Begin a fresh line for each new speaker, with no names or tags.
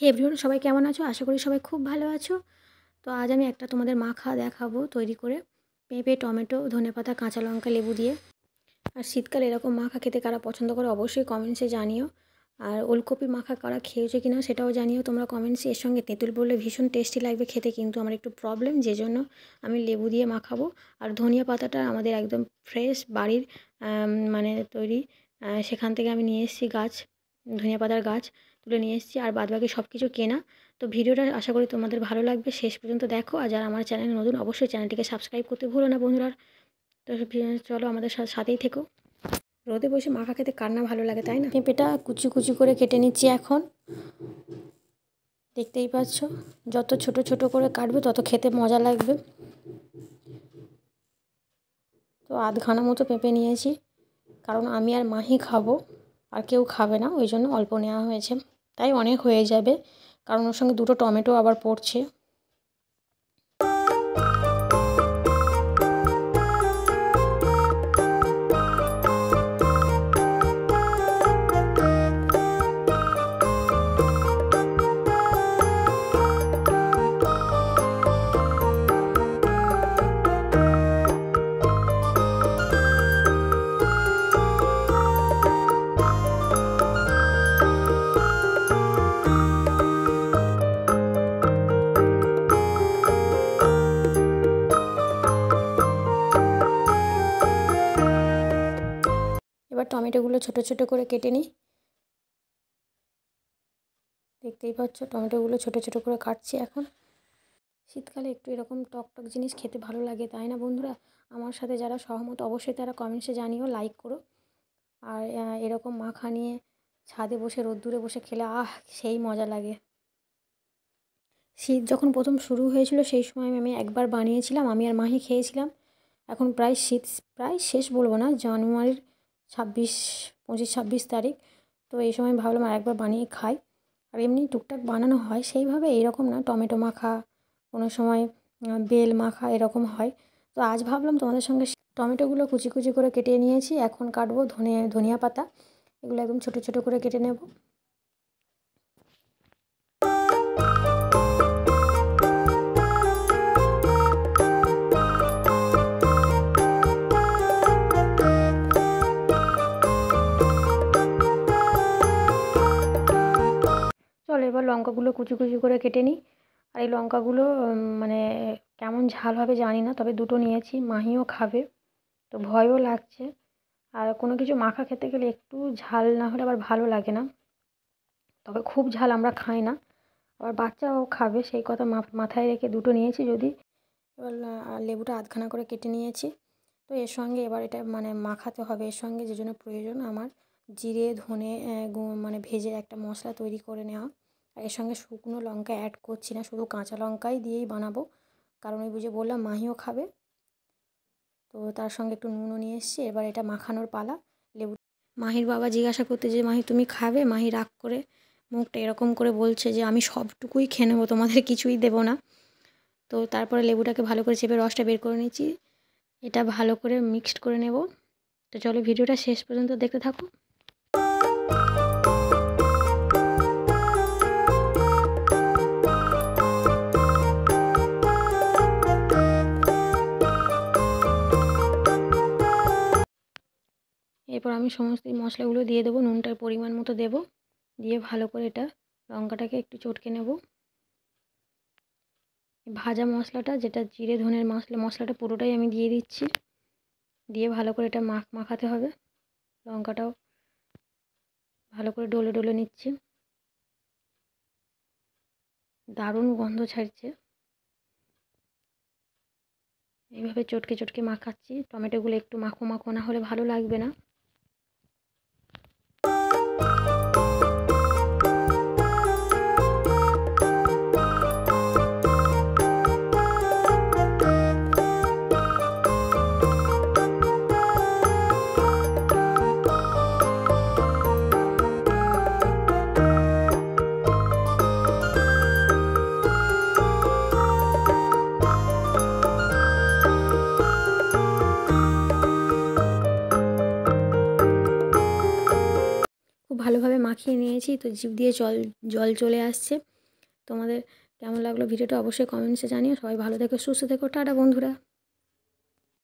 হে everyone, সবাই কেমন আছো? আশা করি সবাই খুব ভালো আছো। তো আজ আমি একটা তোমাদের মাখা দেখাবো তৈরি করে, পেঁপে, টমেটো, ধনেপাতা, কাঁচা লঙ্কা, লেবু দিয়ে। আর শীতকালে এরকম মাখা খেতে কারা পছন্দ করে অবশ্যই কমেন্টসে জানিও। আর ওলকপি মাখা কারা খেয়েছো কিনা সেটাও জানিও তোমরা কমেন্টসে। এর সঙ্গে তেঁতুল পড়লে ভীষণ টেস্টি লাগবে খেতে, কিন্তু আমার একটু প্রবলেম, যে জন্য আমি লেবু দিয়ে মাখাবো। আর ধনিয়া পাতাটা আমাদের একদম ফ্রেশ বাড়ির মানে তৈরি, সেখান থেকে আমি নিয়ে এসেছি গাছ, ধনিয়া পাতার গাছ তুলে নিয়ে এসেছি। আর বাদবাকি সব কিছু কেনা। তো ভিডিওটা আশা করি তোমাদের ভালো লাগবে, শেষ পর্যন্ত দেখো। আর যারা আমার চ্যানেলে নতুন অবশ্যই চ্যানেলটিকে সাবস্ক্রাইব করতে ভুলো না বন্ধুরা। তো চলো আমাদের সাথেই থেকো। রোদে বসে মাখা খেতে কার না ভালো লাগে, তাই না? পেঁপেটা কুচি কুচি করে কেটে নিচ্ছি এখন। দেখতেই পাচ্ছ, যত ছোট ছোট করে কাটবে তত খেতে মজা লাগবে। তো আধখানা মতো পেঁপে নিয়েছি, কারণ আমি আর মাহি খাবো, আর কেউ খাবে না, ওই জন্য অল্প নেওয়া হয়েছে। তাই অনেক হয়ে যাবে, কারণ ওর সঙ্গে দুটো টমেটো আবার পড়ছে। এবার টমেটোগুলো ছোট ছোট করে কেটে নিই। দেখতেই পাচ্ছ টমেটোগুলো ছোট ছোট করে কাটছি এখন। শীতকালে একটু এরকম টক টক জিনিস খেতে ভালো লাগে, তাই না বন্ধুরা? আমার সাথে যারা সহমত অবশ্যই তারা কমেন্টসে জানিও, লাইক করো। আর এরকম মাখা নিয়ে ছাদে বসে রোদ্দুরে বসে খেলে সেই মজা লাগে। শীত যখন প্রথম শুরু হয়েছিল সেই সময় আমি একবার বানিয়েছিলাম, আমি আর মাহি খেয়েছিলাম। এখন প্রায় শীত প্রায় শেষ, বলবো না, জানুয়ারির 25-26 তারিখ। তো এই সময় ভাবলাম আর একবার বানিয়ে খাই। আর এমনি টুকটাক বানানো হয় সেইভাবে, এইরকম না, টমেটো মাখা, কোনো সময় বেল মাখা এরকম হয়। তো আজ ভাবলাম তোমাদের সঙ্গে। টমেটোগুলো কুচি কুচি করে কেটে নিয়েছি, এখন কাটবো ধনিয়া পাতা। এগুলো একদম ছোটো ছোটো করে কেটে নেব। চলো এবার লঙ্কাগুলো কুচি কুচি করে কেটে নিই। আর এই লঙ্কাগুলো মানে কেমন ঝাল হবে জানি না, তবে দুটো নিয়েছি, মাহিও খাবে, তো ভয়ও লাগছে। আর কোনো কিছু মাখা খেতে গেলে একটু ঝাল না হলে আবার ভালো লাগে না, তবে খুব ঝাল আমরা খাই না, আবার বাচ্চাও খাবে, সেই কথা মাথায় রেখে দুটো নিয়েছি। যদি এবার লেবুটা আধখানা করে কেটে নিয়েছি। তো এর সঙ্গে এবার এটা মানে মাখাতে হবে, এর সঙ্গে যে জন্য প্রয়োজন আমার জিরে ধনে মানে ভেজে একটা মশলা তৈরি করে নেওয়া। আর এর সঙ্গে শুকনো লঙ্কা অ্যাড করছি না, শুধু কাঁচা লঙ্কাই দিয়েই বানাবো, কারণ ওই বুঝে বললাম মাহিও খাবে। তো তার সঙ্গে একটু নুনও নিয়ে এসেছি। এবার এটা মাখানোর পালা। লেবু মাহির বাবা জিজ্ঞাসা করতে যে মাহি তুমি খাবে, মাহি রাগ করে মুখটা এরকম করে বলছে যে আমি সবটুকুই খেয়ে নেবো, তোমাদের কিছুই দেবো না। তো তারপরে লেবুটাকে ভালো করে চেপে রসটা বের করে নিচ্ছি, এটা ভালো করে মিক্সড করে নেব। তো চলো ভিডিওটা শেষ পর্যন্ত দেখতে থাকো। এরপর আমি সমস্ত এই মশলাগুলো দিয়ে দেবো, নুনটার পরিমাণ মতো দেবো, দিয়ে ভালো করে এটা লঙ্কাটাকে একটু চটকে নেব। ভাজা মশলাটা, যেটা জিরে ধনের মশলাটা পুরোটাই আমি দিয়ে দিচ্ছি, দিয়ে ভালো করে এটা মাখাতে হবে। লঙ্কাটাও ভালো করে ডলে ডলে নিচ্ছি, দারুণ গন্ধ ছাড়ছে। এইভাবে চটকে চটকে মাখাচ্ছি, টমেটোগুলো একটু মাখো মাখো না হলে ভালো লাগবে না। খাচ্ছি তো জিভ দিয়ে জল চলে আসছে। তোমাদের কেমন লাগলো ভিডিওটা অবশ্যই কমেন্টসে জানিও। সবাই ভালো থেকো, সুস্থ থেকো, টাটা বন্ধুরা।